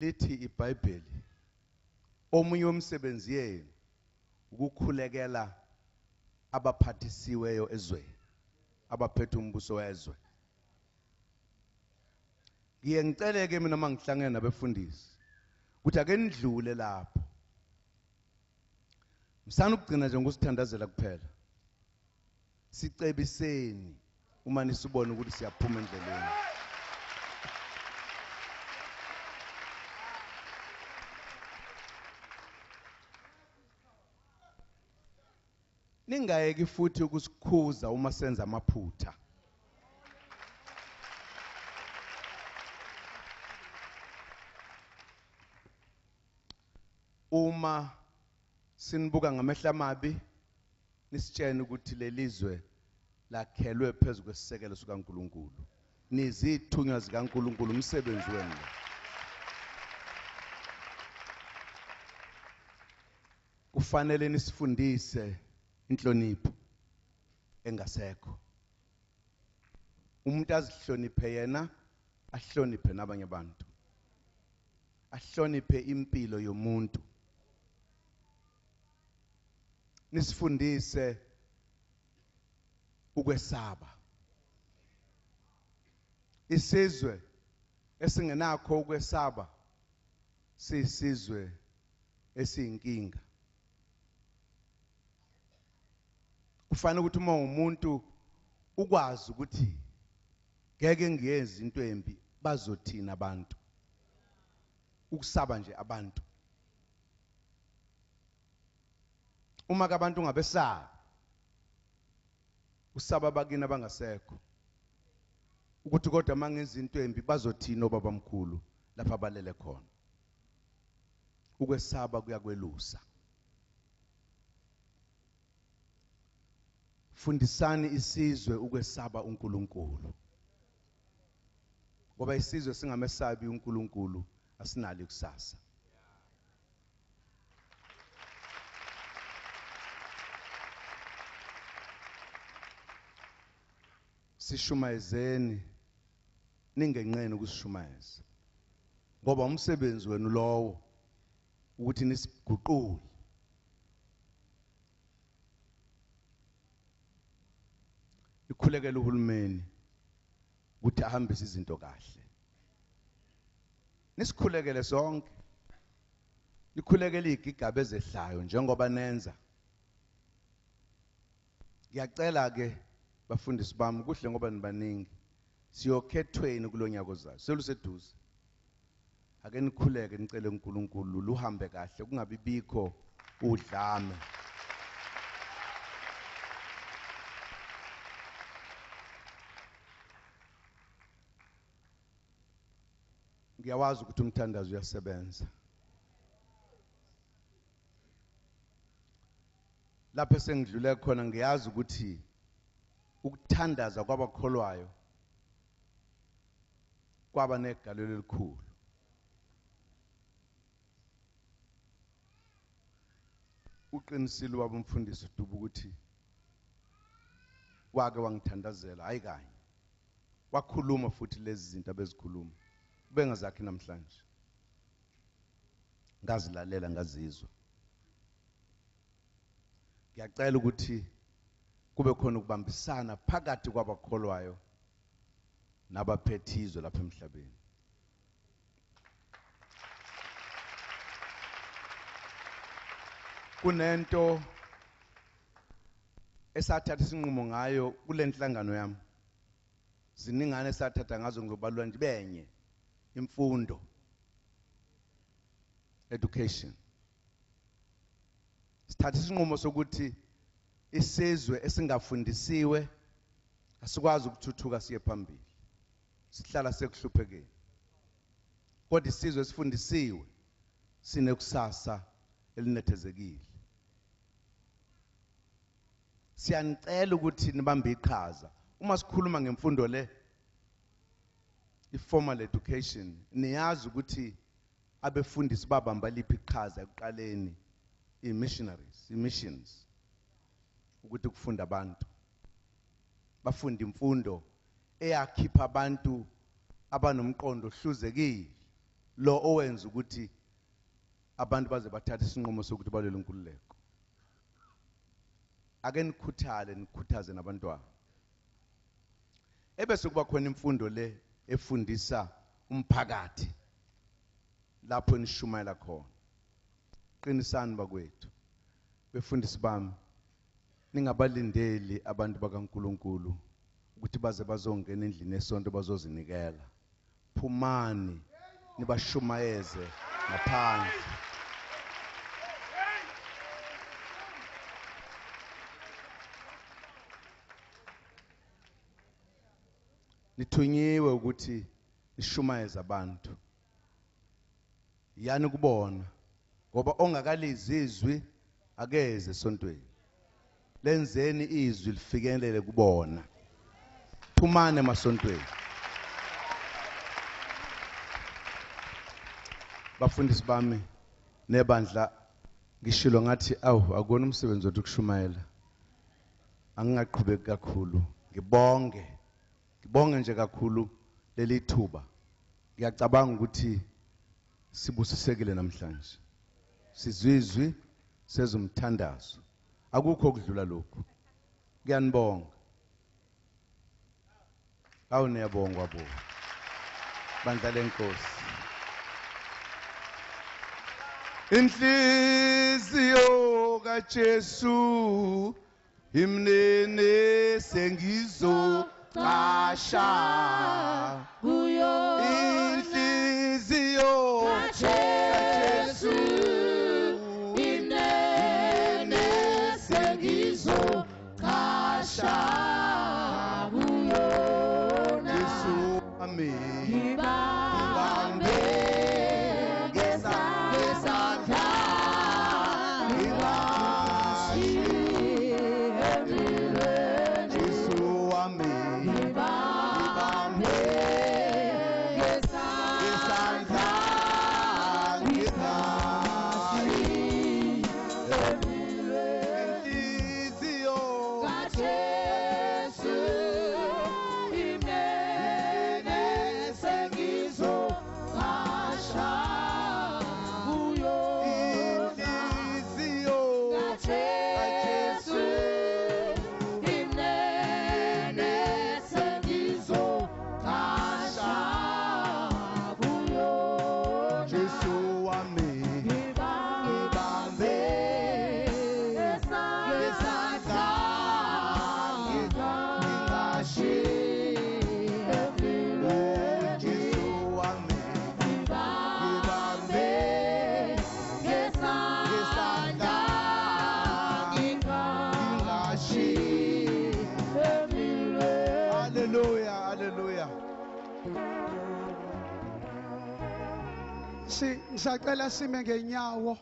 lithi iBhayibheli omunye umsebenzi yenu ukukhulekela abaphathisiweyo ezweni abaphethe umbuso wezwe. Ngiye ngiceleke mina mangihlangene nabefundisi ukuthi ake nidlule lapho. Msana ukugcina nje ngosithandazela kuphela. Sicebiseni uma nisibona ukuthi siyaphuma endleleni. Ningayeki futhi ukusikhuza uma senza amaphutha. Uma sinibuka ngamehla amabi nisitshene ukuthi lelizwe lakhelwe phezulu kwesisekelo sikaNkulunkulu. Nizithunywa zikaNkulunkulu umsebenzi wenu. Kufanele nisifundise inhlonipho engasekho. Umuntu azihloniphe yena, ahloniphe nabanye abantu. Ahloniphe impilo yomuntu. Nisifundise ukwesaba. Isizwe esingenakho ukwesaba siyisizwe esiyinkinga. Kufanele ukuthi uma umuntu ukwazi ukuthi ngeke ngiyenze into embi bazothina abantu. Ukusaba nje abantu. Uma abantu ngabesaba usaba bakini abangasekho ukuthi kodwa mangenza into embi bazothina obabamkhulu lapha abalele khona. Ukwesaba kuyakwelusa. Fundisani isizwe ukwesaba uNkulunkulu. Ngoba isizwe singamesabi uNkulunkulu asinalo ikusasa. Sishumayezeni ningenqeni ukusishumayeza. Ngoba umsebenzi wenu lowo ukuthi nisiguqule. Ikhulekele uhulumeni ukuthi ahambise izinto kahle. Nisikhulekele sonke. Nikhulekele igigaba ezehlayo njengoba nenza. Ngiyacela ke bafundisi bami kuhle ngoba nibaningi. Siyokhethweni kulonyaka ozayo. Seluseduze. Ake nikhuleke nicele uNkulunkulu luhambe kahle kungabi bikho udlame. Ngiyawazi ukuthi umthandazo uyasebenza. Lapho sengidlule khona ngiyazi ukuthi ukuthandaza kwabakholwayo kwaba negalelo elikhulu. Uqinisile wabumfundisi Dubu ukuthi wake wangithandazela hayi kanye. Wakhuluma futhi lezi zinto abezikhuluma. Bengazakhi namhlanje. Ngazilalela ngazizwa. Ngiyacela ukuthi kube khona ukubambisana phakathi kwabakholwayo nabaphethizwe lapha emhlabeni. Kunento esathatha isinqumo ngayo kule nhlangano yami. Ziningane esathatha ngazo ngizobalula nje benye. Imfundo. Education. Sithatha isinqumo sokuthi isizwe esingafundisiwe asikwazi ukuthuthuka siye phambili. Sihlala sekuhluphekeni. Kodwa isizwe esifundisiwe sinekusasa elinethezekile. Siyanicela ukuthi nibambe iqhaza. Uma sikhuluma ngemfundo le i-formal education niyazi ukuthi abefundisi babamba liphi iqhaza ekuqaleni missions ukuthi kufunda abantu bafunda imfundo eyakhipha abantu abanomqondo ohluzekile lo owenza ukuthi abantu baze bathathe isinqumo sokuthi balwele inkululeko. Ake nikhuthale nikhuthaze nabantwana. Ebese kuba khona imfundo le efundisa umphakathi lapho nishumayela khona. Qinisani bakwethu. Befundisi bami, ningabalindeli abantu bakaNkulunkulu ukuthi baze bazongena endlini esonto bazozinikela. Phumani nibashumayeze ngaphandle. Nithunyiwe ukuthi nishumayeze abantu. Yani kubona ngoba ongakalizi izwi akeze esontweni. Lenzeni izwi lifikelele kubona. Phumane emasontweni. Bafundisi bami nebandla ngishilo ngathi akona umsebenzi wethu kushumayela. Angingaqhubeki kakhulu. Ngibonge nje kakhulu leli thuba. Ngiyacabanga ukuthi sibusisekile namhlanje. Sizizwi sezumthandazo. Akukho okudlula lokho. Ngiyanibonga. Niyabonga bo. Bandla lenkosi. Inhliziyo kaJesu imnene sengizocasha kuyo. Inhliziyo kaJesu imnene sengizocasha kuyo. Yesu ami ngibambe ngesandla Yesu ami ngibambe ngesandla inhliziyo kaJesu imnene sengizocasha kuyo. Inhliziyo kaJesu imnene sengizocasha kuyo. Jesu wami ngibambe ngesandla ngingashi Jesu wami ngibambe ngesandla ngingashi. Hallelujah, hallelujah. Ngisacela sime ngenyawo.